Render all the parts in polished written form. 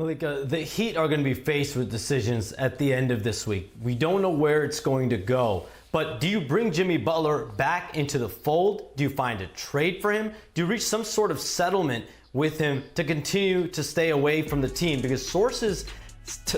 Malika, the Heat are going to be faced with decisions at the end of this week. We don't know where it's going to go. But do you bring Jimmy Butler back into the fold? Do you find a trade for him? Do you reach some sort of settlement with him to continue to stay away from the team? Because sources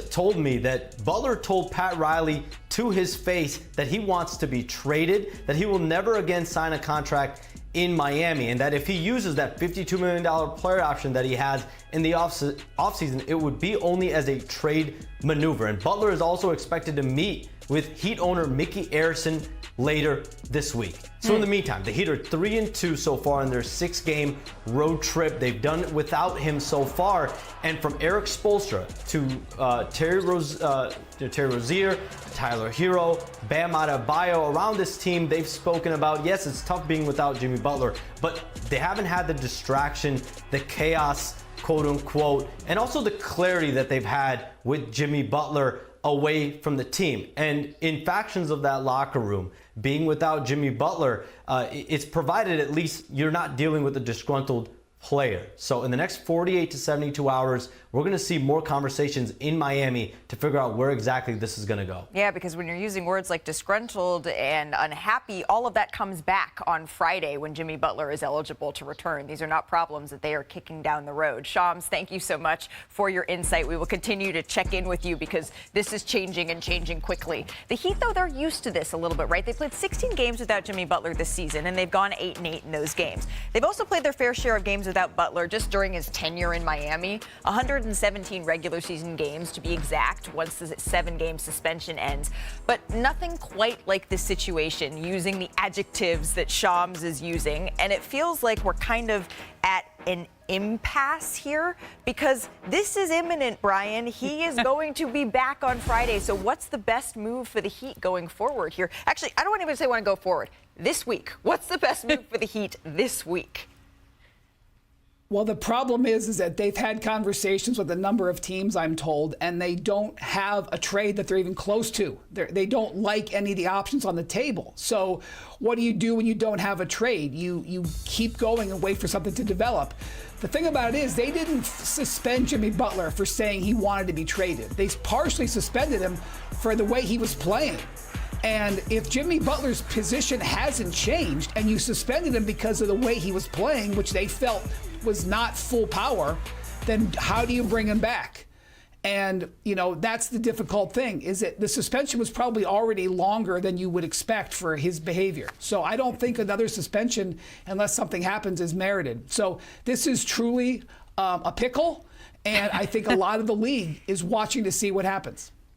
told me that Butler told Pat Riley to his face that he wants to be traded, that he will never again sign a contract in Miami, and that if he uses that $52 million player option that he has in the offseason, it would be only as a trade maneuver. And Butler is also expected to meet with Heat owner Mickey Arison later this week. So in the meantime, the Heat are 3-2 so far in their 6-game road trip. They've done without him so far. And from Eric Spoelstra to Terry Rozier, Tyler Hero, Bam Adebayo, around this team, they've spoken about, yes, it's tough being without Jimmy Butler, but they haven't had the distraction, the chaos, quote unquote, and also the clarity that they've had with Jimmy Butler away from the team. And in factions of that locker room, being without Jimmy Butler, it's provided at least you're not dealing with a disgruntled player. So in the next 48 to 72 hours, we're going to see more conversations in Miami to figure out where exactly this is going to go. Yeah, because when you're using words like disgruntled and unhappy, all of that comes back on Friday when Jimmy Butler is eligible to return. These are not problems that they are kicking down the road. Shams, thank you so much for your insight. We will continue to check in with you because this is changing and changing quickly. The Heat, though, they're used to this a little bit, right? They played 16 games without Jimmy Butler this season, and they've gone 8-8 in those games. They've also played their fair share of games without Butler just during his tenure in Miami. 117 regular season games to be exact once the 7-game suspension ends. But nothing quite like this situation, using the adjectives that Shams is using. And it feels like we're kind of at an impasse here because this is imminent, Brian. He is going to be back on Friday. So what's the best move for the Heat going forward here? Actually, I don't even say want to go forward. This week, what's the best move for the Heat this week? Well, the problem is that they've had conversations with a number of teams, I'm told, and they don't have a trade that they're even close to. They don't like any of the options on the table. So what do you do when you don't have a trade? You keep going and wait for something to develop. The thing about it is they didn't suspend Jimmy Butler for saying he wanted to be traded. They partially suspended him for the way he was playing. And if Jimmy Butler's position hasn't changed and you suspended him because of the way he was playing, which they felt was not full power, then how do you bring him back? And, you know, that's the difficult thing, is that the suspension was probably already longer than you would expect for his behavior. So I don't think another suspension, unless something happens, is merited. So this is truly a pickle, and I think a lot of the league is watching to see what happens.